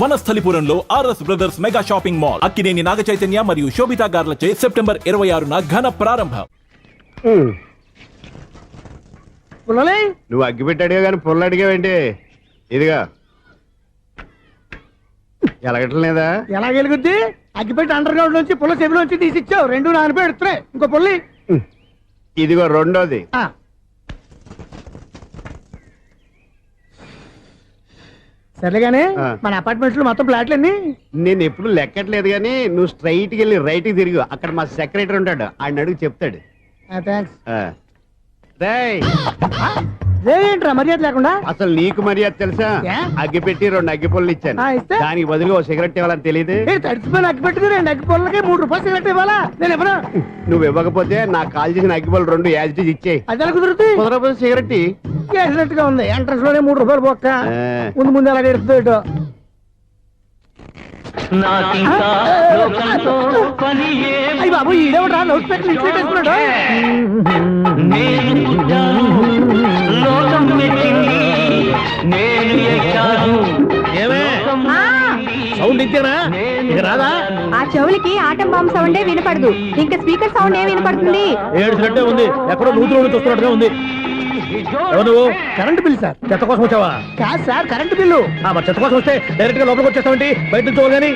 వనస్థలిపురంలో RS brothers mega shopping mall Akkineni Naga Chaitanya మరియు Sobhita గార్లచే September 26న ఘన ప్రారంభం. నువ్వు అగ్గి పెట్టాడుగా కానీ పుల్ల అడిగావేంటి? ఇదిగా ఎలగట్లేదా? ఎలా గెలుగుద్ది? అగ్గిపెట్టి అండర్ గ్రౌండ్ నుంచి పుల్ల చెవిలోంచి తీసిచ్చావు. 2 నానపై ఎడుతున్నాయి. ఇంకో పుల్లి ఇదిగో రెండోది. సరేగానే మన అపార్ట్మెంట్స్ లో మొత్తం ఫ్లాట్లు అన్ని నేను ఎప్పుడు లెక్కట్లేదు కానీ నువ్వు స్ట్రైట్ కి వెళ్ళి రైట్ కి తిరిగి అక్కడ మా సెక్రటరీ ఉంటాడు, ఆయన అడుగు చెప్తాడు. థ్యాంక్స్. ఏంట్రా మర్యాద లేకుండా? అసలు నీకు మర్యాద తెలుసా? అగ్గి పెట్టి 2 అగ్గి పుల్లలు ఇచ్చాను, దానికి బదులుగా ఓ సిగరెట్ ఇవ్వాలని తెలియదు. తడిచిపోయిన అగ్గి పెట్టి 2 అగ్గి పుల్లలకి 3 రూపాయలు సిగరెట్ ఇవ్వాలా? నేను ఇవ్వను. నువ్వు ఇవ్వకపోతే నాకు కాల్ చేసిన అగ్గి పుల్లలు 2 యాజిటీస్ ఇచ్చేయి. అది ఎలా కుదురుతుంది? కుదరకపోతే సిగరెట్ చేసినట్టుగా ఉంది. ఎంట్రన్స్ లోనే 3 రూపాయలు పోక్క ముందు ముందు ఎలా ఎడుతుంది. అయ్యి బాబు ఈడేవడా లౌడ్ స్పీకర్ ఇన్స్టేట్ చేసుకున్నాడు. సౌండ్ ఇచ్చానా? ఇక రాదా? ఆ చెవులకి ఆటం బాంబు సౌండే వినపడదు, ఇంకా స్పీకర్ సౌండ్ ఏ వినపడుతుంది? ఏడ్చినట్టే ఉంది, ఎక్కడో నూతులు చూస్తున్నట్టుగా ఉంది. ఎవరు? Current bill sir. చెత్త కోసం వచ్చావా? కాదు సార్, కరెంట్ బిల్లు. మరి చెత్త కోసం వస్తే డైరెక్ట్ గా లోపలికి వచ్చేస్తామంటే బయట నుంచి కానీ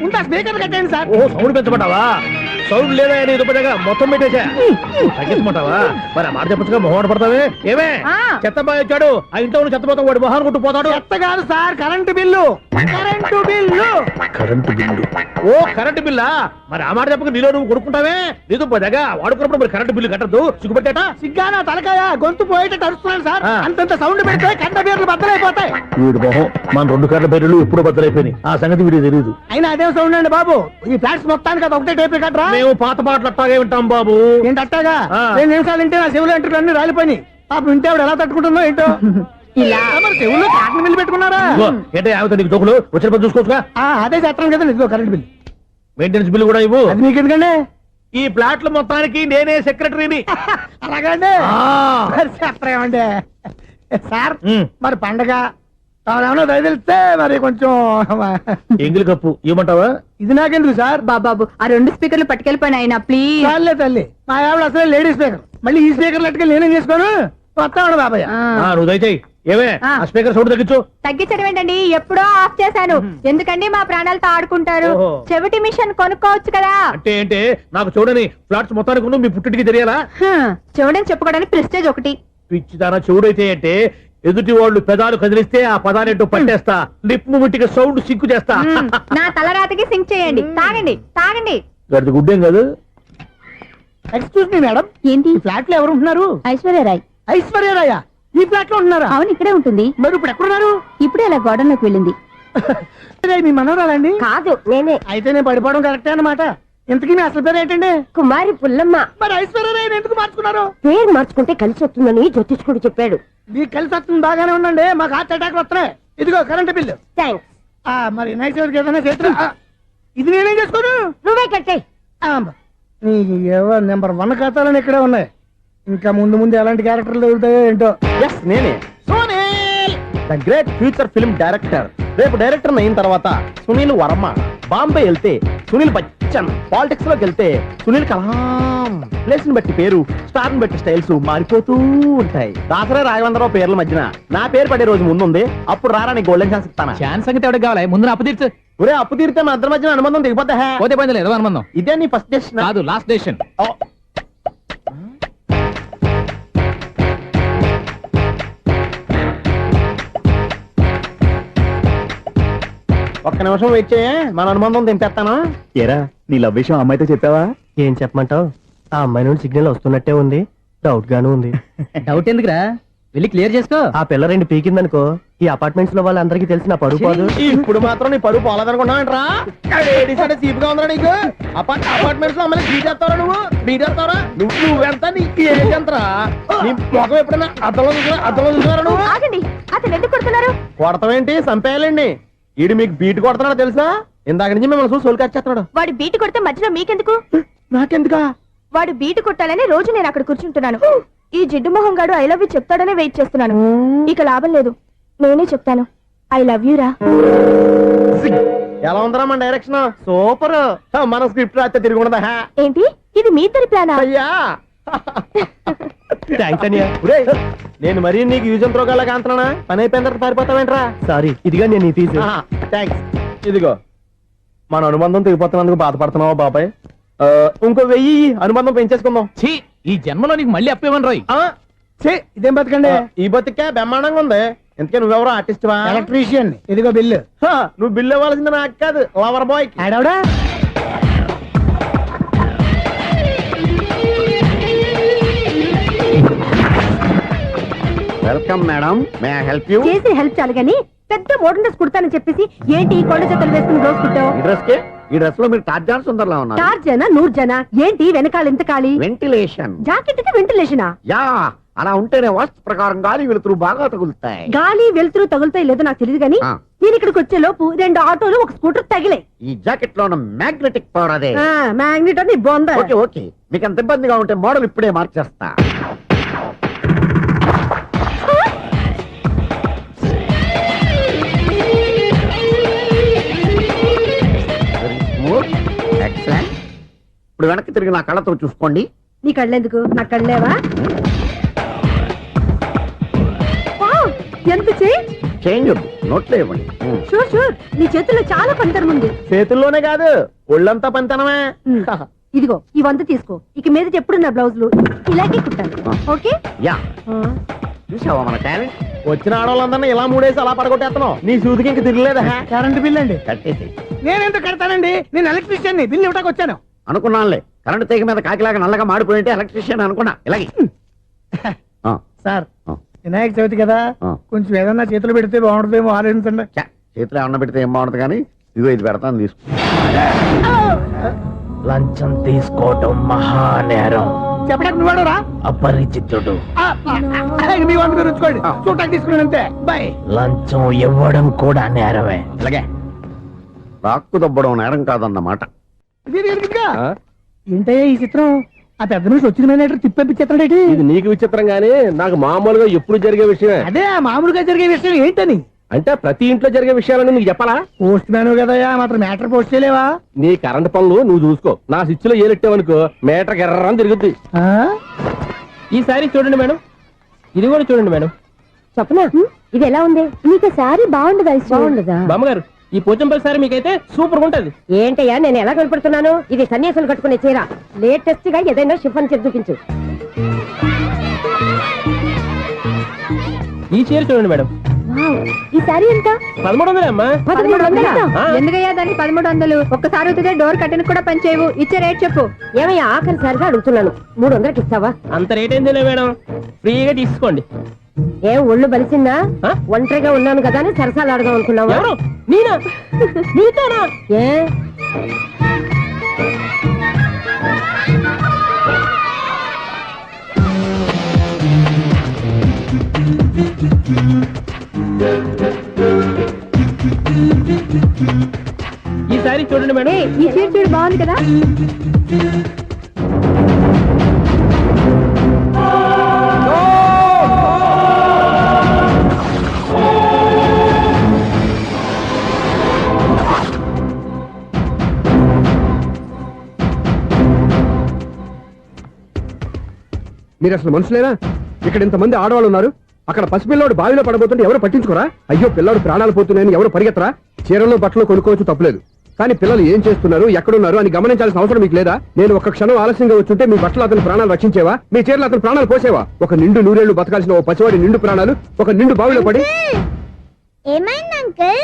ఉంటా స్పీకర్ కట్టండి సార్. ఓ సౌండ్ పెంచమంటావా? సౌండ్ లేదా నీ దుప్పటగా మొత్తం పెట్టేసా తగ్గించమంటావా? మరి ఆ మాట చెప్పచ్చుగా మొహం పడతావే. ఏమే చెత్త బాగా వచ్చాడు, ఆ ఇంట్లో చెత్త పోతాం, వాడు మొహాన్ని కొట్టు పోతాడు. చెత్త కాదు sir, current bill. Current bill. Current bill. ఓ కరెంటు బిల్లా? మరి ఆ మాట చెప్పక నీలో నువ్వు కొడుకుంటావే. నీతో పోదాగా వాడుకున్నప్పుడు మరి కరెంటు బిల్లు కట్టద్దు, సిగ్గుపెట్టేట. సిగ్గానా తలకాయ గొంతు పోయేటట్టు అరుస్తున్నాను సార్. అంతంత సౌండ్ పెడితే కంట బీర్లు బద్దలైపోతాయి. వీడు మొహం మన 2 కర్ల బీర్లు ఎప్పుడు బద్దలైపోయినాయి, ఆ సంగతి వీడికి తెలియదు. అయినా అదే సౌండ్ అండి బాబు. ఈ ఫ్లాట్స్ మొత్తానికి అది ఒకటే టైప్ కట్టరా? మేము పాత పాటలు అట్టాగే వింటాం బాబు. ఏంటి అట్టాగా? 2 నిమిషాలు వింటే నా చెవులు ఎంటర్ అన్ని రాలిపోయినాయి. పాప వింటే ఆవిడ ఎలా తట్టుకుంటుందో ఏంటో. ఇలా మరి చెవుల్లో కాటన్ బిల్లు పెట్టుకున్నారా? ఏంటే ఆమెతో నీకు దోకులు వచ్చిన పని చూసుకోవచ్చుగా. అదే చేస్తాను కదా. ఇదిగో కరెంట్ బిల్. మెయింటెనెన్స్ బిల్లు కూడా ఇవ్వు. అది మీకు ఎందుకండి? ఈ ప్లాట్ల మొత్తానికి నేనే సెక్రటరీని. అలాగండి. చెప్పరేమండి సార్. మరి పండగ ఏమన్నా దయదలిస్తే మరి కొంచెం ఎంగిలి కప్పు ఇవ్వమంటావా? ఇది నాకెందుకు సార్? బాబాబు ఆ 2 స్పీకర్లు పట్టుకెళ్ళిపోయినా ప్లీజ్. చాలే తల్లి, మా ఆవిడ అసలే లేడీ స్పీకర్, మళ్ళీ ఈ స్పీకర్ లెట్టుకెళ్ళి నేనేం చేసుకోను. వస్తాడు బాబాయ్. నువ్వు దయచేయి. ఏమే ఆ స్పీకర్ సౌండ్ తగ్గించు. తగ్గించడం ఏంటండి, ఎప్పుడో ఆఫ్ చేశాను. ఎందుకండి మా ప్రాణాలతో ఆడుకుంటారు? చెవిటి మిషన్ కొనుక్కోవచ్చు కదా. అంటే ఏంటే నాకు చూడని ఫ్లాట్స్ మొత్తానికి మీ పుట్టింటికి తెలియాలా? చెవుడని చెప్పుకోవడానికి ప్రెస్టేజ్ ఒకటి. పిచ్చిదానా చెవుడైతే అంటే ఎదుటి వాళ్ళు పెదాలు కదిలిస్తే ఆ పదాలేంటో పట్టేస్తా, లిప్ ముట్టికి సౌండ్ సింకు చేస్తా. నా తలరాతకి సింక్ చేయండి. తాగండి తాగండి. గడిది గుడ్డేం కాదు. ఎక్స్క్యూజ్ మీ మేడం, ఏంటి? ఫ్లాట్ లో ఎవరు ఉంటున్నారు? ఐశ్వర్యరాయ్. ఐశ్వర్యరాయ ఈ ఫ్లాట్ లో ఉంటున్నారా? అవును, ఇక్కడే ఉంటుంది. మరి ఇప్పుడు ఎక్కడున్నారు? ఇప్పుడే అలా గోడంలోకి వెళ్ళింది. మీ మనవరాలండి? కాదు, నేనే. అయితే నేను పడిపోవడం కరెక్టే అన్నమాట. ఇంతకీ మీ అసలు పేరు ఏంటండి? కుమారి పుల్లమ్మ. మరి ఐశ్వర్యరాయని ఎందుకు మార్చుకున్నారు? పేరు మార్చుకుంటే కలిసి వస్తుందని జ్యోతిష్కుడు చెప్పాడు. మీకు కలిసి వస్తుంది, బాగానే ఉండండి. మాకు హార్ట్ అటాక్ వస్తున్నాయి. ఇదిగో కరెంట్ బిల్లు. థ్యాంక్స్. మరి నైట్ ఏదైనా చేస్తున్నా ఇది నేనేం చేసుకోను. నువ్వే కట్టాయి. నెంబర్ 1 ఖాతాలని ఇక్కడే ఉన్నాయి. ఇంకా ముందు ముందు ఎలాంటి క్యారెక్టర్లు దొరుకుతాయో ఏంటో. నేనే the great future film director. రేపు డైరెక్టర్ అయిన తర్వాత సునీల్ వర్మ. బాంబే వెళ్తే సునీల్ బచ్చన్, పాలిటిక్స్ లోకి వెళ్తే సునీల్ కలాం. ప్లేస్ ని బట్టి పేరు, స్టార్ ని బట్టి స్టైల్స్ మారిపోతూ ఉంటాయి. దాసరా రాఘవేంద్రరావు పేర్ల మధ్యన నా పేరు పడే రోజు ముందుంది. అప్పుడు రారా నీ గోల్డెన్ ఛాన్స్ ఇస్తాను. ఛాన్స్ సంగతి ఎవరికి కావాలి? ముందు అప్పు తీర్చు. ఒరే అప్పు తీరితే మన ఇద్దరి మధ్యన అనుబంధం దిగిపోతా. పోతే పని లేదు అనుబంధం. ఇదే నీ ఫస్ట్ డెసిషన్ కాదు, లాస్ట్ డెసిషన్. ఒక్క నిమిషం వెయిట్ చేయ, మన అనుబంధం దింపేస్తాను. ఏరా నీ లవ్ విషయం అమ్మాయితో చెప్పావా? ఏం చెప్పమంటావు? ఆ అమ్మాయి నుండి సిగ్నల్ వస్తున్నట్టే ఉంది, డౌట్ గాను ఉంది. డౌట్ ఎందుకురా, వెళ్ళి క్లియర్ చేసుకో. ఆ పిల్ల 2 పీకిందనుకో, ఈ అపార్ట్మెంట్స్ లో వాళ్ళందరికీ తెలిసిన పరుగు పోదు. ఇప్పుడు మాత్రం నీ పరువు పోలేదనుకున్నావంటరా? చీప్ గా ఉందా నీకు? అపార్ట్మెంట్స్ లో అమ్మని బీటేస్తావరా? బీటేస్తావరా? నువ్వెంత, నీకు ఏంటంతరా? నీ మొఖం ఎప్పుడైనా అద్దంలో చూసారా నువ్వు? ఆగండి, అతను ఎందుకు కొడుతున్నారు? కొడతావేంటి? చంపేయాలండి. ఈడు మీకు బీట్ కొడుతున్నాడు తెలుసా? ఇందాక నుంచి మిమ్మల్ని చూసి సోల్కి వచ్చేస్తున్నాడు. వాడు బీటు కొడితే మధ్యలో మీకెందుకు? నాకెందుకా? వాడు బీటు కొట్టాలని రోజు నేను అక్కడ కూర్చుంటున్నాను. ఈ జిడ్డు మొహం గాడు ఐ లవ్ యూ చెప్తాడనే వెయిట్ చేస్తున్నాను. ఇక లాభం లేదు, నేనే చెప్తాను. ఐ లవ్ యూ రా. ఉందరా మన డైరెక్షన్ సూపర్. మన స్క్రిప్ట్ రాస్తే తిరిగి ఉండదా? ఏంటి ఇది మీ ఇద్దరి ప్లానా? అయ్యా థ్యాంక్స్ అనియా. నేను మరీ నీకు యూజ్ అంత రోగాలకు అంటున్నా. పని అయిపోయిన తర్వాత పారిపోతావేంట్రా? సారీ, ఇదిగా నేను తీసి. థ్యాంక్స్. ఇదిగో మన అనుబంధం తెగిపోతున్నందుకు బాధపడుతున్నావా బాబాయ్? ఇంకో 1000 అనుబంధం పెంచేసుకుందాం. ఛీ, ఈ జన్మలో నీకు మళ్ళీ అప్పేమని రాయి. ఇదేం బతకండి. ఈ బతికే బ్రహ్మాండంగా ఉంది. ఎందుకే నువ్వెవరో ఆర్టిస్ట్ వా? ఎలక్ట్రీషియన్. ఇదిగో బిల్లు. నువ్వు బిల్లు ఇవ్వాల్సింది నాకు కాదు, లవర్ బాయ్. ఆడవడా welcome madam, may I help you? చేసి హెల్ప్ చాలు గాని పెద్ద మోడల్ డ్రెస్ కుడతానని చెప్పేసి ఏంటి ఈ కొండ జతలు వేసుకుని రోజు కుట్టావు? ఈ డ్రెస్ కే, ఈ డ్రెస్ లో మీరు టార్జాన్ సుందర్లా ఉన్నారు. 4 జన ఏంటి వెనకాల ఎంత ఖాళీ? వెంటిలేషన్. జాకెట్ కి వెంటిలేషనా? యా, అలా ఉంటేనే వాస్తు ప్రకారం గాలి వెలుతురు బాగా తగులుతాయి. గాలి వెలుతురు తగులుతాయి లేదో నాకు తెలియదు గాని నేను ఇక్కడికి వచ్చే లోపు 2 ఆటోలు ఒక స్కూటర్ తగిలే. ఈ జాకెట్ లో ఉన్న మ్యాగ్నెటిక్ పవర్ అదే. మ్యాగ్నెట్ అని బొంద. ఓకే ఓకే, మీకు అంత ఇబ్బందిగా ఉంటే మోడల్ ఇప్పుడే మార్చేస్తా. ఎక్సలెంట్. ఇప్పుడు వెనక్కి తిరిగి నా కళ్ళతో చూసుకోండి. నీ కళ్ళెందుకు? నా కళ్ళేవా? వావ్, ఎంత చేంజ్. చేంజ్ నోట్లో ఇవ్వండి. షూర్ షూర్, నీ చేతుల్లో చాలా పనితనం ఉంది. చేతుల్లోనే కాదు, ఒళ్ళంతా పనితనమే. ఇదిగో ఈ 100 తీసుకో. ఇక మీద ఎప్పుడు నా బ్లౌజులు ఇలాగే కుట్టాను. ఓకే? యా, చూసావా మన టాలెంట్? వచ్చిన ఆడవాళ్ళందరినీ ఇలా మూడేసి అలా పడగొట్టేస్తున్నావు. నీ సూదికి ఇంక తిరగలేదా? కరెంట్ బిల్ అండి. కట్టేసి. నేనెందుకు కడతానండి? నేను ఎలక్ట్రీషియన్. బిల్ ఇవ్వడానికి వచ్చాను. అనుకున్నానులే, కరెంట్ తీగ మీద కాకిలాగా నల్లగా మాడిపోయింటే ఎలక్ట్రీషియన్ అనుకున్నా. ఇలాగే సార్, వినాయక చవితి కదా, కొంచెం ఏదన్నా చేతులు పెడితే బాగుంటుందేమో ఆలోచించండి. చేతిలో అన్న పెడితే ఏం బాగుంటుంది కానీ ఇదిగో ఇది పెడతాను, తీసుకో. లంచం తీసుకోవటం మహానేరం. చెప్పడానికి నువ్వాడు రా. అపరిచితుడు. మీ వంట మీరు ఉంచుకోండి, చూడటానికి తీసుకున్నాను అంతే. బాయ్. లంచం ఇవ్వడం కూడా నేరమే. ఇలాగే రాక్కు దబ్బడం నేరం కాదన్నమాట. ఏంటయ్యా ఈ చిత్రం? ఆ పెద్ద నుంచి వచ్చిన మేనేటర్ తిప్పించేస్తాడేటి? ఇది నీకు విచిత్రం గానీ నాకు మామూలుగా ఎప్పుడు జరిగే విషయమే. అదే మామూలుగా జరిగే విషయం ఏంటని? అంటే ప్రతి ఇంట్లో జరిగే విషయాలను నీకు చెప్పాలా? పోస్ట్ మ్యాన్ కదయ్యా, మాత్రం మ్యాటర్ పోస్ట్ చేయలేవా? నీ కరెంట్ పనులు నువ్వు చూసుకో. నా స్విచ్ లో ఏలెట్టావనుకో మీటర్ ఎర్రని తిరుగుద్ది. ఈసారి చూడండి మేడం, ఇది కూడా చూడండి మేడం. చెప్పనా, ఇది ఎలా ఉంది? నీకు సారీ బాగుండదా? బాగుండదా బామ్మగారు? ఈ పోచంపల్లి సారీ మీకైతే సూపర్ ఉంటది. ఏంటయ్యా నేను ఎలా కనపడుతున్నాను? ఇది సన్యాసులు కట్టుకునే చీర. లేటెస్ట్ గా ఏదైనా షిఫాన్ చీర చూపించు. ఈ చీర చూడండి మేడం. ఈ సారీ ఎంత? 1300 అమ్మా. 1300? ఎందుకయ్యా దానికి 1300? ఒక్కసారి అవుతుందే డోర్ కట్టెన్ కూడా పనిచేయవు. ఇచ్చే రేట్ చెప్పు. ఏమయ్యా ఆఖరిసారిగా అడుగుతున్నాను, 300కి ఇస్తావా? అంత రేట్ ఏందిలే మేడం, ఫ్రీగా తీసుకోండి. ఏం ఒళ్ళు బలిసిందా? ఒంటరిగా ఉన్నాను కదా అని సరసాలు అడదాం అనుకున్నావా? ఎవరు? నేనా? నీతోనా? ఏ ఈ సారీ చూడండి మేడం. ఈ చీర చూడు, బాగుంది కదా? మీరు అసలు మనుషులేనా? ఇక్కడ ఇంతమంది ఆడవాళ్ళు ఉన్నారు, అక్కడ పసిపిల్లాడు బావిలో పడబోతుంటే ఎవరు పట్టించుకోరా? అయ్యో పిల్లాడు ప్రాణాలు పోతున్నాయని ఎవరు పరిగెత్తరా? చీరలో బట్టలు కొనుక్కోవచ్చు, తప్పులేదు. కానీ పిల్లలు ఏం చేస్తున్నారు, ఎక్కడున్నారు అని గమనించాల్సిన అవసరం మీకు లేదా? నేను ఒక క్షణం ఆలస్యంగా వచ్చుంటే మీ బట్టలు అతని ప్రాణాలు రక్షించేవా? మీ చీరలు అతని ప్రాణాలు పోసేవా? ఒక నిండు 100 ఏళ్లు బతకాల్సిన ఓ పసివాడి నిండు ప్రాణాలు ఒక నిండు బావిలో పడి. ఏమైంది అంకుల్?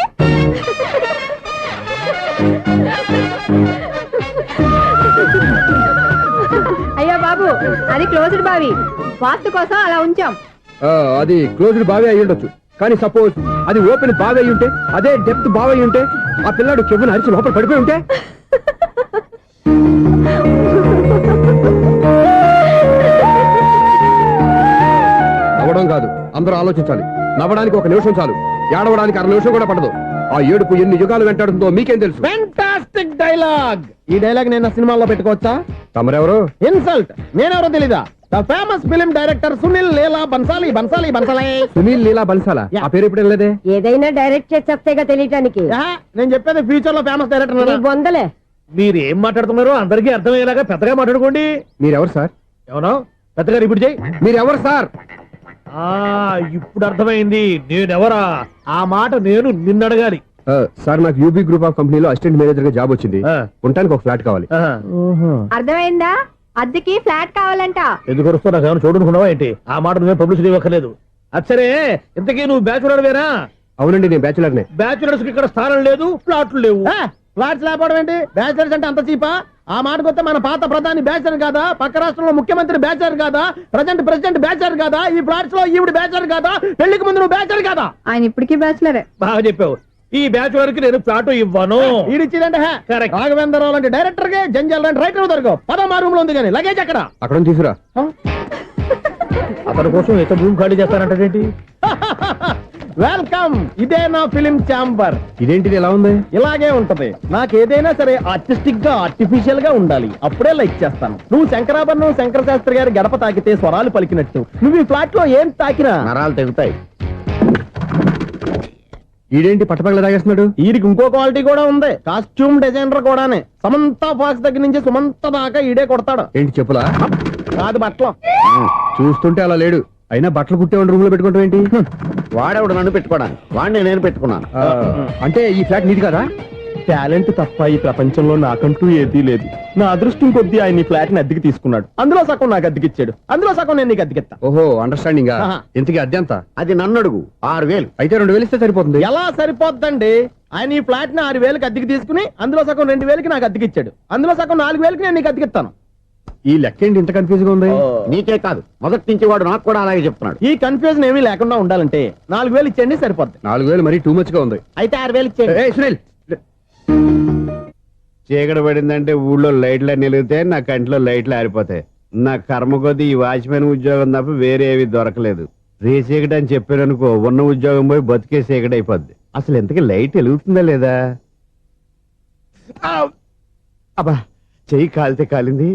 అయ్యో బాబు, అది క్లోజ్డ్ బావి, వాస్తు కోసం అలా ఉంచాం. అది క్లోజ్డ్ బావి అయి ఉండొచ్చు, కానీ సపోజ్ అది ఓపెన్ బావి అయి ఉంటే, అదే డెప్త్ బావి అయి ఉంటే, ఆ పిల్లాడు చెవును అరిచి లోపల పడిపోయి ఉంటే? నవ్వడం కాదు, అందరూ ఆలోచించాలి. నవ్వడానికి 1 నిమిషం చాలు, ఏడవడానికి 1/2 నిమిషం కూడా పడదు. ఆ ఏడుపు ఎన్ని యుగాలు వెంటాడుతుందో మీకేం తెలుసు? Fantastic dialogue. ఈ డైలాగ్ నేను సినిమాల్లో పెట్టుకోవచ్చా? తమరెవరు? ఇన్సల్ట్. నేనెవరో తెలీదా? The famous film director Sunil Leela Bhansali Bhansali Bhansali. Sunil Leela బన్సాలా? ఆ పేరు ఎప్పుడు లేదే. ఏదైనా డైరెక్ట్ చేసి చెప్తేగా తెలియటానికి. నేను చెప్పేది ఫ్యూచర్ లో ఫేమస్ డైరెక్టర్. బొందలే. మీరు ఏం మాట్లాడుతున్నారో అందరికీ అర్థమయ్యేలాగా పెద్దగా మాట్లాడుకోండి. మీరెవరు సార్? ఏమన్నా పెద్దగా రిపీట్ చేయి. మీరెవరు సార్? ఇప్పుడు అర్థమైంది నేనెవరా. ఆ మాట నేను నిన్ను అడగాలి. సార్ నాకు యూబీ గ్రూప్ ఆఫ్ కంపెనీలో అసిస్టెంట్ మేనేజర్ గా జాబ్ వచ్చింది. ఉండటానికి ఒక ఫ్లాట్ కావాలి. అర్థమైందా? అద్దెకి ఫ్లాట్ కావాలంట. ఎందుకు వస్తా నాకు ఏమైనా చూడనుకున్నావా ఏంటి? ఆ మాట నువ్వే పబ్లిసిటీ ఇవ్వక్కర్లేదు. అచ్చరే ఇంతకీ నువ్వు బ్యాచులర్ వేరా? అవునండి, నేను బ్యాచులర్ నే. బ్యాచులర్స్ కి ఇక్కడ స్థానం లేదు, ప్లాట్లు లేవు. ఫ్లాట్స్ లేకపోవడం ఏంటి? బ్యాచిలర్స్ అంటే అంత చీపా? ఆ మాటకొస్తే మన పాత ప్రధాని బ్యాచర్ కాదా? పక్క రాష్ట్రంలో ముఖ్యమంత్రి బ్యాచర్ కాదా? ప్రెసిడెంట్ బ్యాచర్ కాదా? ఈ ఫ్లాట్స్ లో ఈవిడ బ్యాచర్ కాదా? పెళ్లికి ముందు నువ్వు బ్యాచర్ కాదా? ఆయన ఇప్పటికీ బ్యాచులరే. బాగా చెప్పావు. ఈ బ్యాచులర్ కి నేను ప్లాట్ ఇవ్వను. ఈడిచ్చిందంటే రాఘవేంద్రరావు లాంటి డైరెక్టర్ కి జంజల్ లాంటి రైటర్ దొరకవు. పదమా రూమ్ లో ఉంది కానీ లగేజ్ అక్కడ. అక్కడ తీసుకురా. అతని కోసం ఎంత భూమి ఖాళీ చేస్తానంటే వెల్కమ్. ఇదే నా ఫిలిం ఛాంబర్. ఇదేంటిది ఎలా ఉంది? ఇలాగే ఉంటది. నాకు ఏదైనా సరే ఆర్టిస్టిక్ గా ఆర్టిఫిషియల్ గా ఉండాలి. అప్పుడే లైక్ చేస్తాను. నువ్వు శంకరాభరణం శంకర శాస్త్రి గారి గడప తాకితే స్వరాలు పలికినట్టు నువ్వు ఈ ఫ్లాట్ లో ఏం తాకినా నరాలు తెగుతాయి. ఈడేంటి పట్టపగల తాగేస్తున్నాడు? వీడికి ఇంకో క్వాలిటీ కూడా ఉంది. కాస్ట్యూమ్ డిజైనర్ కూడానే. సమంత ఫాక్స్ దగ్గర నుంచి సుమంత దాకా ఈడే కొడతాడు. ఏంటి చెప్పులా? కాదు బట్టలు. చూస్తుంటే అలా లేడు. అయినా బట్టలు కుట్టేవాడి రూమ్ లో పెట్టుకుంటాం ఏంటి? వాడేవాడు నన్ను పెట్టుకోవడానికి, వాడిని నేను పెట్టుకున్నాను. అంటే ఈ ఫ్లాట్ నీది కదా? టాలెంట్ తప్ప ఈ ప్రపంచంలో నాకంటూ ఏదీ లేదు. నా అదృష్టం కొద్దీ ఆయన ఈ ఫ్లాట్ ని అద్దెకి తీసుకున్నాడు. అందులో సగం నాకు అద్దెకిచ్చాడు, అందులో సగం నేను నీకు అద్దెకిస్తా. ఓహో, అండర్స్టాండింగ్. ఇంతకీ అద్దె ఎంత? అది నన్ను అడుగు. 6,000. అయితే 2,000 ఇస్తే సరిపోతుంది. ఎలా సరిపోద్దండి? ఆయన ఈ ఫ్లాట్ ని 6,000కి అద్దెకి తీసుకుని అందులో సగం 2,000కి నాకు అద్దెకిచ్చాడు, అందులో సగం 4,000కి నేను నీకు అద్దెకిస్తాను. ఈ లెక్క ఏంటి ఇంత కన్ఫ్యూజ్ గా ఉంది? నీకే కాదు, మొదటి నుంచి వాడు నాకు కూడా అలాగే చెప్తున్నాడు. ఈ కన్ఫ్యూజన్ ఏమీ లేకుండా ఉండాలంటే 4,000 ఇచ్చేయండి, సరిపోద్ది. 4,000 మరీ టూ మచ్ గా ఉంది. అయితే 6,000 ఇచ్చేయండి. సునీల్, చీకటి పడిందంటే ఊళ్ళో లైట్లు నిలిగితే నా కంటిలో లైట్లు ఆరిపోతాయి. నా కర్మ కొద్దీ ఈ వాచ్మెన్ ఉద్యోగం తప్ప వేరే ఏవి దొరకలేదు. రేచీకటి అని చెప్పారనుకో, ఉన్న ఉద్యోగం పోయి బతికే చీకటి అయిపోద్ది. అసలు ఇంతకీ లైట్ వెలుగుతుందా లేదా? అబ్బా, చెయ్యి కాలితే కాలింది,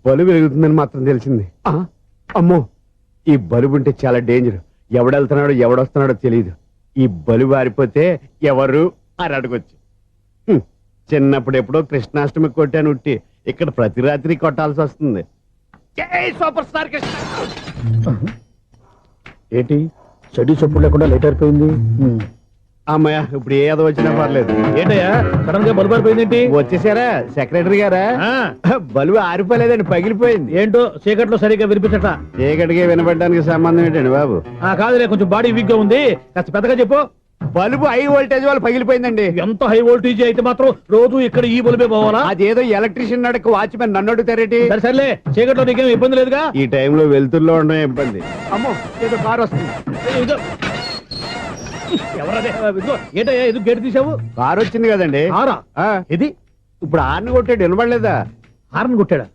బలుబు వెలుగుతుందని మాత్రం తెలిసింది. అమ్మో, ఈ బలుబు ఉంటే చాలా డేంజర్. ఎవడెళ్తున్నాడో ఎవడొస్తున్నాడో తెలియదు. ఈ బలుబు ఆరిపోతే ఎవరు అని అడగొచ్చు. చిన్నప్పుడు ఎప్పుడో కృష్ణాష్టమి కొట్టాను ఉట్టి, ఇక్కడ ప్రతి రాత్రి కొట్టాల్సి వస్తుంది. జై సూపర్ స్టార్ కృష్ణ. ఏంటి చెడు చెప్పుడు లేకుండా లేట్ అయిపోయింది? అమ్మయ్య, ఇప్పుడు ఏదో వచ్చినా పర్లేదు. ఏంటయ్యా సడన్ గా బల్బు అయిపోయింది ఏంటి? వచ్చేసారా సెక్రటరీ గారా? బలుబు ఆరిపోలేదండి, పగిలిపోయింది. ఏంటో చీకట్లో సరిగ్గా వినిపించట. చీకటికి వినపడడానికి సంబంధం ఏంటండి బాబు? కాదులే, కొంచెం బాడీ వీక్ గా ఉంది, కాస్త పెద్దగా చెప్పు. బల్బు హై వోల్టేజ్ వాళ్ళు పగిలిపోయిందండి. ఎంత హై వోల్టేజ్ అయితే మాత్రం రోజు ఇక్కడ ఈ బల్బే పోవాలా? అదేదో ఎలక్ట్రీషియన్ నడక వాచ్మెన్ నన్ను అడుగుతారేటి? సర్లే, చీకట్లో నీకేం ఇబ్బంది లేదుగా? ఈ టైంలో వెళ్తుల్లో ఉండడం ఇబ్బంది. అమ్మో, ఏదో కారు వస్తుంది. ఎవరదే? ఏంటయ్యా ఎందుకు గేట్ తీసావు? కారు వచ్చింది కదండి. కారా? ఇది ఇప్పుడు హార్న్ కొట్టాడు, వినపడలేదా? హార్న్ కొట్టాడా?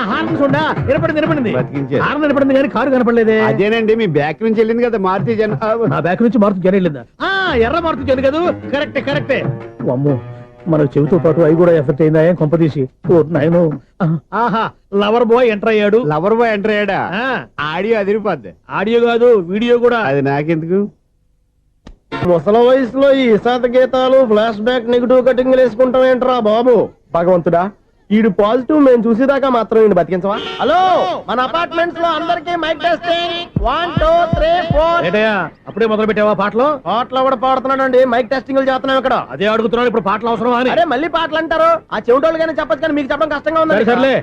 హార్న్ చూడా వినపడింది. బతికించాడు. హార్న్ వినపడింది కానీ కారు కనపడలేదే. అదేనండి, మీ బ్యాక్ నుంచి వెళ్ళింది కదా మారుతి జన. నా బ్యాక్ నుంచి మారుతు జన వెళ్ళిందా? ఎర్ర మారుతు జన కదా? కరెక్టే. అమ్మో, మన చెవితో పాటు అవి కూడా ఎఫెక్ట్ అయిందా కొంపదీసి? ఆహా, లవర్ బాయ్ ఎంటర్ అయ్యాడు. లవర్ బాయ్ ఎంటర్ అయ్యాడా? ఆడియో అదిరిపోద్ది. ఆడియో కాదు, వీడియో కూడా. అది నాకెందుకు? ముసల వయసులో ఈ ఇసాత గీతాలు, ఫ్లాష్ బ్యాక్, నెగిటివ్ కటింగ్ వేసుకుంటాం ఏంట్రా బాబు? భగవంతుడా, ఈడు పాజిటివ్ మేము చూసేదాకా మాత్రం ఈయన బతికించవా? హలో, మన అపార్ట్మెంట్స్ లో అందరికీ మైక్ టెస్టింగ్. 1 2 3 4. ఏంటయ్యా అప్పుడే మొదలు పెట్టావా పాటలు? పాటలు కూడా పాడుతున్నాడు అండి, మైక్ టెస్టింగ్ చేస్తున్నాం ఇక్కడ. అదే అడుగుతున్నాడు, ఇప్పుడు పాటలు అవసరమా అని. అరే మళ్ళీ పాటలు అంటారు, ఆ చెవిటోళ్ళు కానీ చెప్పచ్చు కానీ మీకు చెప్పడం కష్టంగా ఉంది. సర్లే.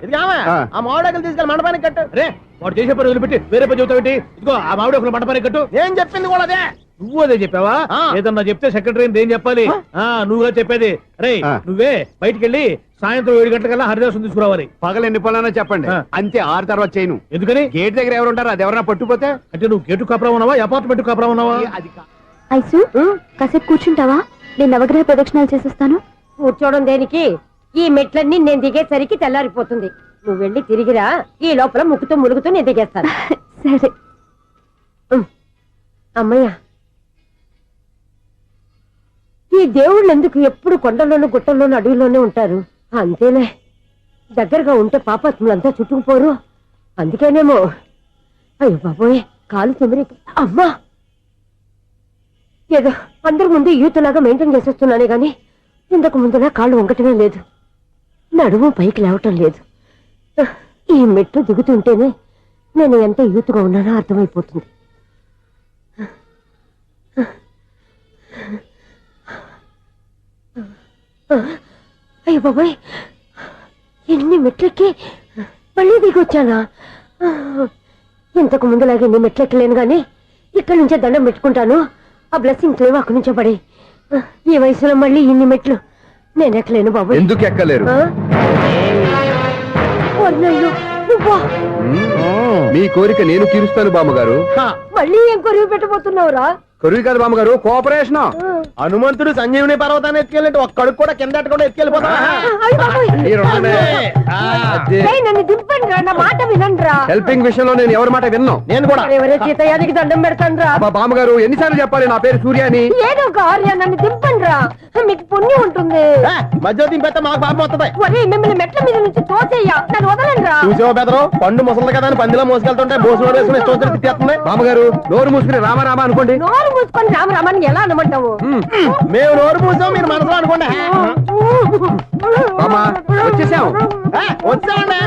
ఆ మామిడాకులు తీసుకెళ్ళి మండపానికి కట్టు. రే, వాడు చేసే పని వదిలిపెట్టి వేరే పని చెబుతావేంటి? ఇదిగో ఆ మామిడి ఒకరు మంటపానికి కట్టు. నేను చెప్పింది కూడా అదే. నువ్వు అదే చెప్పావా? ఏదన్నా చెప్తే సెక్రటరీ ఏం చెప్పాలి? నువ్వుగా చెప్పేది. రే, నువ్వే బయటికి వెళ్ళి సాయంత్రం 7 గంటలకల్లా హరిదాసం తీసుకురావాలి. పగలు ఎన్ని పనులన్నా చెప్పండి, అంతే. 6 తర్వాత చేయను. ఎందుకని? గేట్ దగ్గర ఎవరు ఉంటారు, అది ఎవరన్నా పట్టుపోతే. అంటే నువ్వు గేటు కాపురా ఉన్నావా, అపార్ట్మెంట్ కాపురా ఉన్నావా? ఐసు, కాసేపు కూర్చుంటావా? నేను నవగ్రహ ప్రదక్షిణాలు చేసేస్తాను. కూర్చోవడం దేనికి? ఈ మెట్లన్నీ నేను దిగేసరికి తెల్లారిపోతుంది. నువ్వు వెళ్ళి తిరిగిరా, ఈ లోపల ముక్కుతూ ములుగుతూ నేను దిగేస్తాను. సరే అమ్మయ్య. ఈ దేవుళ్ళు ఎందుకు ఎప్పుడు కొండల్లోనూ గుట్టల్లోనూ అడవిలోనే ఉంటారు? అంతేలే, దగ్గరగా ఉంటే పాపాత్ములంతా చుట్టుకుపోరు. అందుకేనేమో. అయ్యో బాబోయ్, కాలు చెమిరి. అమ్మా, ఏదో అందరి ముందు యూత్లాగా మెయింటైన్ చేసేస్తున్నానే గాని ఇంతకు ముందులా కాళ్ళు వంకటమే లేదు, నడుము పైకి లేవటం లేదు. ఈ మెట్టు దిగుతుంటేనే నేను ఎంత యూత్గా ఉన్నానో అర్థమైపోతుంది. అయ్యో బాబాయ్, ఎన్ని మెట్లెక్కి మళ్ళీ దిగొచ్చానా? ఇంతకు ముందులాగే ఎన్ని మెట్లెక్కలేను గాని ఇక్కడి నుంచే దండం పెట్టుకుంటాను. ఆ బ్లెస్సింగ్ లేవు అక్కడి నుంచో పడి. ఈ వయసులో మళ్ళీ ఇన్ని మెట్లు నేను ఎక్కలేను బాబు. ఎందుకు ఎక్కలేరు? నువ్వా? మీ కోరిక నేను తీరుస్తాను బామ్మగారు. మళ్ళీ ఏం కొరివి పెట్టబోతున్నావురా? కొరివి కాదు బామ్మగారు, కోఆపరేషన్. హనుమంతుడు సంజీవుని పర్వతాన్ని ఎత్తుకెళ్ళి ఒక్కడికి కూడా కింద కూడా ఎత్తుకెళ్ళిపోతా. నన్ను దింపండి రా, నా మాట వినండి రా. హెల్పింగ్ విషయంలో నేను ఎవరి మాట విన్నాను. నేను కూడా ఎవరే సీతయ్యానికి దండం పెడతాను రా. బామ్మగారు ఎన్నిసార్లు చెప్పాలి నా పేరు సూర్య అని? ఏదో ఒక ఆర్య, నన్ను దింపండి రా, మీకు పుణ్యం ఉంటుంది. మధ్య దింపేస్తే మాకు పాపం వస్తుంది. ఒరే, మిమ్మల్ని మెట్ల మీద నుంచి తోసేయ్యా, నన్ను వదలండి రా. చూసావా బెదరు, పండు ముసలి కదా అని పందిలో మోసుకెళ్తుంటే భోజనం వేసుకుని ఇష్టం తిట్టేస్తుంది. బామ్మగారు నోరు మూసుకుని రామారామా అనుకోండి. నోరు మూసుకొని రామరామాన్ని ఎలా అనమంటావు? మేము నోరు మూసాం, మీరు మనసులో అనుకోండి. బామ్మ వచ్చేసాం. వచ్చామండి.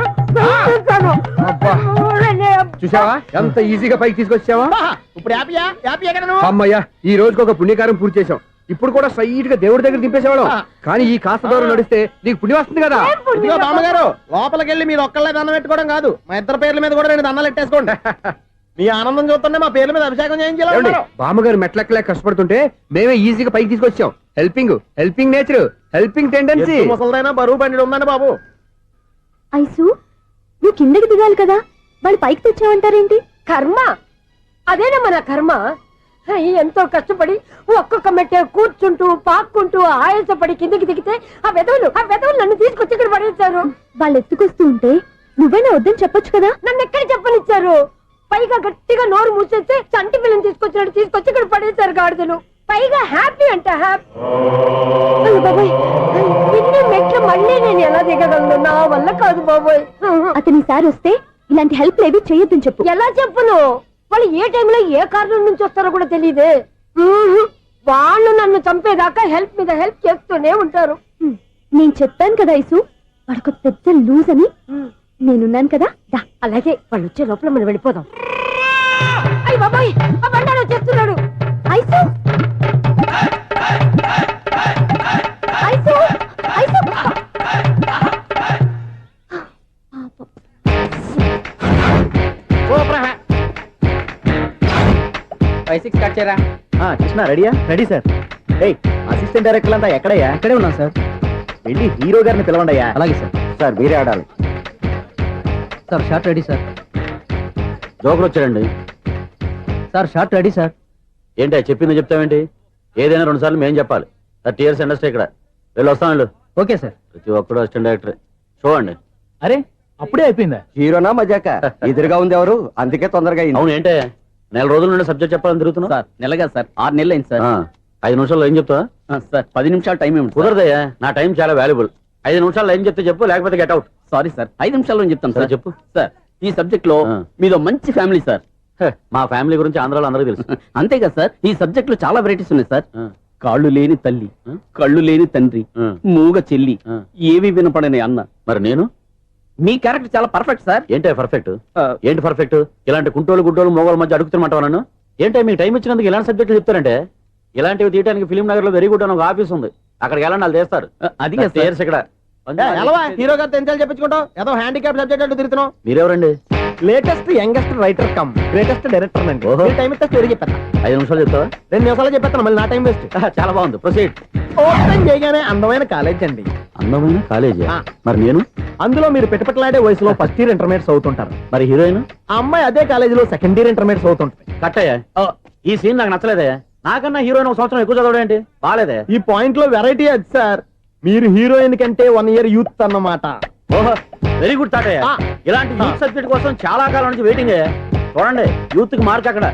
అబ్బా చూసావా ఎంత ఈజీగా పైకి తీసుకొచ్చావా? ఇప్పుడు హ్యాపీయా? హ్యాపీయా కదా నువ్వు? అమ్మయ్యా, ఈ రోజుకి ఒక పుణ్యకారం పూర్తి చేసాం. ఇప్పుడు కూడా స్ట్రైట్ గా దేవుడి దగ్గర దింపేసేవాళ్ళం. కానీ ఈ కాస్త దూరం నడిస్తే నీకు పుణ్యం వస్తుంది కదా. ఇదిగో బామ్మగారు, లోపలికి వెళ్ళి మీరు ఒక్కళ్ళే దండం పెట్టుకోవడం కాదు, మా ఇద్దరు పేర్ల మీద కూడా 2 దండాలు పెట్టేసుకోండి. మీ ఆనందం చూస్తుంటే మా పేర్ల మీద అభిషేకం చేయించాలి. బామ్మగారు మెట్లెక్కలే కష్టపడుతుంటే మేమే ఈజీగా పైకి తీసుకొచ్చాం. Helping nature, helping tendency. ముసలిదైనా బరువు బండి ఉందండి బాబు. ఐసు, నువ్వు కిందకి దిగాలి కదా, వాళ్ళు పైకి తెచ్చావంటారేంటి? కర్మ, అదేనమ్మా నా కర్మ. ఎంతో కష్టపడి ఒక్కొక్క మెట్టే కూర్చుంటూ పాక్కుంటూ ఆయాసపడి కిందకి దిగితే ఆ వెధవులు నన్ను తీసుకొచ్చి ఇక్కడ పడేశారు. వాళ్ళు ఎత్తుకొస్తూ ఉంటే నువ్వైనా వద్దని చెప్పొచ్చు కదా. నన్ను ఎక్కడ చెప్పనిచ్చారు? పైగా గట్టిగా నోరు మూసేస్తే చంటి పిల్లని తీసుకొచ్చి ఇక్కడ పడేశారు గాడిదలు. పైగా హ్యాపీ అంట హ్యాపీ. బాబాయ్, ఇన్ని మెట్లు మళ్ళీ నేను ఎలా దిగగలను? నా వల్ల కాదు బాబాయ్. అతని సార్ వస్తే ఇలాంటి హెల్ప్ లేవి చేయొద్దని చెప్పు. ఎలా చెప్పును? వాళ్ళు ఏ టైంలో ఏ కారణం నుంచి వస్తారో కూడా తెలియదే. వాళ్ళు నన్ను చంపేదాకా హెల్ప్ మీద హెల్ప్ చేస్తూనే ఉంటారు. నేను చెప్పాను కదా ఐసు, వాడికి పెద్ద లూజ్ అని. నేనున్నాను కదా. అలాగే వాళ్ళు వచ్చే లోపల మనం వెళ్ళిపోదాం. అయ్య బాబాయ్, ఆ బండారు వచ్చేస్తున్నాడు. Ice, ice, ice. 5-6 కట్ చేయరా. కృష్ణ రెడీయా? Ready sir. ఏయ్, అసిస్టెంట్ డైరెక్టర్ అంతా ఎక్కడయ్యా? ఇక్కడే ఉన్నాం సార్. వెళ్ళి హీరో గారిని పిలవండి అయ్యా. అలాగే సార్. సార్ మీరే ఆడాలి. Sir short ready sir. Joker వచ్చాడండి సార్. Short ready sir. ఏంటి చెప్పింది చెప్తావేంటి? ఏదైనా 2 సార్లు మేం చెప్పాలి. 30 years ఇండస్ట్రీ ఇక్కడ. వెళ్ళి వస్తాం వెళ్ళు. Okay sir. ప్రతి ఒక్కడు అసిస్టెంట్ డైరెక్టర్. చూడండి. అరే, అప్పుడే అయిపోయిందా? హీరోనా మజాక? ఎదురుగా ఉంది ఎవరు, అందుకే తొందరగా అయింది. అవును, ఏంటే 4 రోజుల నుండి సబ్జెక్ట్ చెప్పాలని తిరుగుతున్నా? సార్ నెలగా సార్, 6 నెలలు అయింది సార్. 5 నిమిషాల్లో ఏం చెప్తావా? సార్ 10 నిమిషాలు టైం ఏమి కుదరదయ్యా, నా టైం చాలా వాల్యుబుల్. 5 నిమిషాల్లో ఏం చెప్తే చెప్పు, లేకపోతే గెట్ అవుట్. సారీ సార్, 5 నిమిషాల్లో చెప్తాను సార్. చెప్పు సార్, ఈ సబ్జెక్ట్ లో మీదో మంచి ఫ్యామిలీ సార్. మా ఫ్యామిలీ గురించి ఆంధ్రాలో అందరికీ తెలుసు. అంతేగా సార్, ఈ సబ్జెక్ట్ లో చాలా వెరైటీస్ ఉన్నాయి సార్. కాళ్ళు లేని తల్లి, కళ్ళు లేని తండ్రి, మూగ చెల్లి, ఏవి వినపడని అన్న. మరి నేను? మీ క్యారెక్టర్ చాలా పర్ఫెక్ట్ సార్. ఏంటే పర్ఫెక్ట్? ఏంటి పర్ఫెక్ట్? ఇలాంటి కుంటోలు గుడ్డోలు మోగోళ్ళ మధ్య అడుగుతున్నమాట నన్ను. ఏంటంటే మీకు టైం ఇచ్చినందుకు ఇలాంటి సబ్జెక్టులు చెప్తారంటే? ఇలాంటివి తీయడానికి ఫిలిం నగర్ లో వెరీ గుడ్ అని ఒక ఆఫీస్ ఉంది, అక్కడికి వెళ్ళండి, వాళ్ళు చేస్తారు. అది ఇక్కడ హీరో గారు తెంచాలి చెప్పించుకుంటాం, ఏదో హ్యాండిక్యాప్ సబ్జెక్ట్ అంటూ తిరుగుతున్నాం. మీరెవరండి? Latest youngest writer cum greatest director అండి. టైం ఇస్తే స్టోరీ చెప్పేస్తా. 5 నిమిషాలు చెప్తావా? 2 నిమిషాలు చెప్పేస్తాను, మళ్ళీ నా టైం వేస్ట్. చాలా బాగుంది, ప్రొసీడ్. ఓపెన్ చేయగానే అందమైన కాలేజ్ అండి. అందమైన కాలేజీ? మరి నేను? అందులో మీరు పెట్టుపట్లాడే వయసులో ఫస్ట్ ఇయర్ ఇంటర్మీడియట్స్ అవుతుంటారు. మరి హీరోయిన్? ఆ అమ్మాయి అదే కాలేజీలో సెకండ్ ఇయర్ ఇంటర్మీడియట్స్ అవుతుంటారు. కట్టయ్యా, ఈ సీన్ నాకు నచ్చలేదే. నాకన్నా హీరోయిన్ 1 సంవత్సరం ఎక్కువ చదవడం ఏంటి? బాలేదే. ఈ పాయింట్ లో వెరైటీ అది సార్, మీరు హీరోయిన్ కంటే 1 year యూత్ అన్నమాట. ఓహో, వెరీ గుడ్ థాట్. ఇలాంటి యూత్ సబ్జెక్ట్ కోసం చాలా కాలం నుంచి వెయిటింగ్. చూడండి, యూత్ కి మార్క్ అక్కడ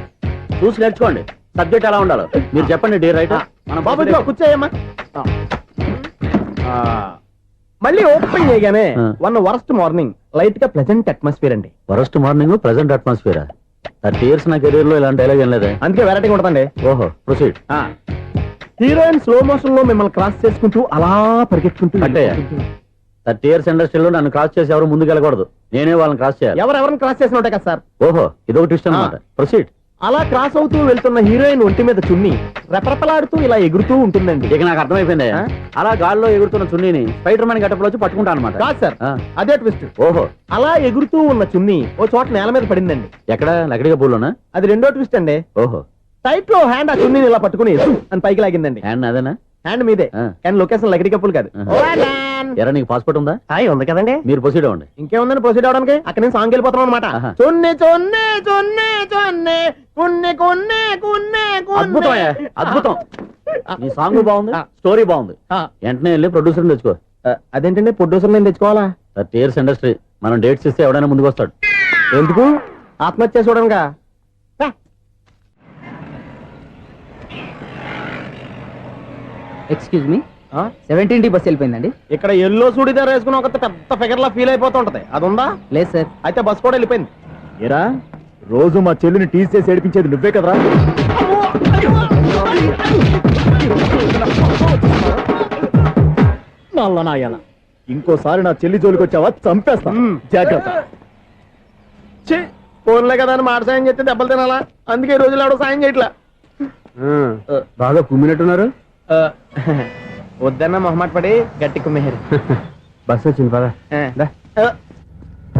చూసి నేర్చుకోండి. సబ్జెక్ట్ ఎలా ఉండాలో మీరు చెప్పండి. డే రైట్ మన బాబు కూర్చోయమ్మా. మళ్ళీ ఓపెన్ చేయగానే 1 worst మార్నింగ్ లైట్ గా ప్లెజెంట్ అట్మాస్ఫియర్ అండి. First morning present atmosphere 30 years నా కెరీర్ లో ఇలాంటి డైలాగ్ ఏం లేదే. అందుకే వెరైటీగా ఉంటుందండి. ఓహో ప్రొసీడ్. హీరోయిన్ స్లో మోషన్ లో మిమ్మల్ని క్రాస్ చేసుకుంటూ అలా పరిగెత్తుకుంటూ అంటే 30 years ఇండస్ట్రీలో నన్ను క్రాస్ చేసి ఎవరు ముందుకు వెళ్ళకూడదు, నేనే వాళ్ళని క్రాస్ చేయాలి. ఎవరెవరిని క్రాస్ చేసిన ఉంటాయి కదా సార్. ఓహో ఇదొక ట్విస్ట్ అన్నమాట. ప్రొసీడ్. అలా క్రాస్ అవుతూ వెళ్తున్న హీరోయిన్ ఒంటి మీద చున్ని రెపరెపలాడుతూ ఇలా ఎగురుతూ ఉంటుందండి. ఇక నాకు అర్థమైపోయింది. అలా గాల్లో ఎగురుతున్న చున్నీని స్పైడర్ మ్యాన్ గట్టపులో వచ్చి పట్టుకుంటా అనమాట. కాదు సార్, అదే ట్విస్ట్. ఓహో అలా ఎగురుతూ ఉన్న చున్ని ఓ చోట నేల మీద పడిందండి. ఎక్కడ లకడిగా పూలోనా? అది రెండో ట్విస్ట్ అండి. ఓహో టైట్ లో హ్యాండ్ ఆ చున్నీని ఇలా పట్టుకుని అని పైకి లాగిందండి. హ్యాండ్ అదేనా? హ్యాండ్ మీదే, కానీ లొకేషన్ లకడి కప్పులు కాదు. ఎరా నీకు పాస్పోర్ట్ ఉందా? ఉంది కదండి. మీరు ప్రొసీడ్ అవ్వండి. ఇంకేముందని ప్రొసీడ్ అవడానికి అక్కడ నేను సాంగ్ వెళ్ళిపోతాను అనమాట. చున్ని చున్ని చున్ని చున్ని కున్ని కున్ని కున్ని అద్భుతం అద్భుతం. నీ సాంగ్ బాగుంది, స్టోరీ బాగుంది. వెంటనే వెళ్ళి ప్రొడ్యూసర్ తెచ్చుకో. అదేంటండి ప్రొడ్యూసర్ నేను తెచ్చుకోవాలా? 30 years ఇండస్ట్రీ, మనం డేట్స్ ఇస్తే ఎవడైనా ముందుకు వస్తాడు. ఎందుకు? ఆత్మహత్య చూడనుగా. Excuse me, 17D bus వెళ్ళిపోయిందండి. ఇక్కడ ఎల్లో చూడిదార్ వేసుకుని ఒక పెద్ద ఫిగర్ లా ఫీల్ అయిపోతూ ఉంటది, అది ఉందా? లేదు సార్. అయితే బస్ కూడా వెళ్ళిపోయింది. ఏరా రోజు మా చెల్లిని టీస్ చేసి ఏడిపించేది నువ్వే కదరా? నల్ల నాయాల, ఇంకోసారి నా చెల్లి జోలికి వచ్చావా చంపేస్తా, జాగ్రత్త. ఫోన్లే కదా అని మాట సాయం చేస్తే దెబ్బలు తినాలా? అందుకే ఈ రోజులు ఎవడో సాయం చేయట్లా. బాగా కుమ్మినట్టున్నారు. వద్దన్న మొహమాట పడి గట్టి కుమ్మేరు. బస్ వచ్చింది పద.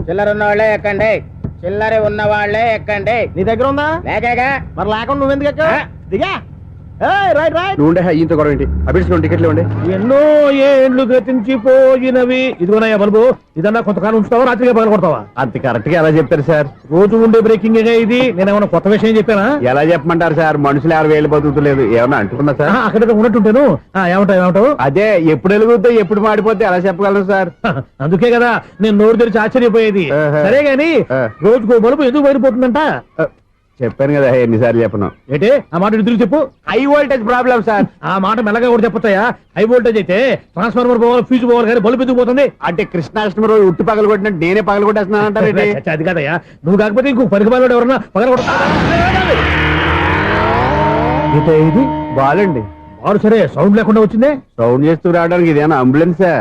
చిల్లర ఉన్న వాళ్ళే ఎక్కండి, చిల్లర ఉన్న వాళ్ళే ఎక్కండి. నీ దగ్గర ఉందా? లేకగా మరి లేకుండా నువ్వెందుకు ఎక్క? దిగా. Right right. నువ్వు ఉండే ఈయంతో గొడవ ఏంటి? అభిడ్స్ టికెట్లు ఇవ్వండి. ఎన్నో ఏండ్లు గతించిపోయినవి. ఇదిగోనయ్యా బల్బు, ఇదన్నా కొంతకాలం ఉంచుతావా, రాత్రిగా పగల కొడతావా? అంత కరెక్ట్ గా ఎలా చెప్తారు సార్? రోజు ఉండే బ్రేకింగ్ ఇది. నేనేమన్నా కొత్త విషయం చెప్పానా? ఎలా చెప్పమంటారు సార్? మనుషులు 60,000 బతుకుతలేదు, ఏమన్నా అంటున్నా సార్? అక్కడ ఉన్నట్టుంటాను. ఏమంటావు? అదే ఎప్పుడు వెలుగుతో ఎప్పుడు మాడిపోతే ఎలా చెప్పగలరు సార్? అందుకే కదా నేను నోరు తెరిచి ఆశ్చర్యపోయేది. సరే గాని రోజుకో బలుపు ఎందుకు బయటపోతుందంట? చెప్పాను కదా ఎన్నిసార్లు చెప్పను. ఏంటే ఆ మాట ఎదురు చెప్పు. High voltage problem sir. ఆ మాట మెల్లగా కూడా చెప్పొచ్చాయా? హై వోల్టేజ్ అయితే ట్రాన్స్ఫార్మర్ పోవాలి, ఫ్యూజ్ పోవాలి, కానీ బల్బు ఎందుకు పోతుంది? అంటే కృష్ణాష్టమి రోజు ఉట్టి పగలు కొట్టినట్టు నేనే పగలు కొట్టేస్తున్నానంటారు. అది కాదయ్యా, నువ్వు కాకపోతే ఇంకో పరిగణలో ఎవరన్నా పగల కొడతా. ఇది బాలండి. వాడు సరే సౌండ్ లేకుండా వచ్చిందే. సౌండ్ చేస్తూ రావడానికి ఇదేనా అంబులెన్సా?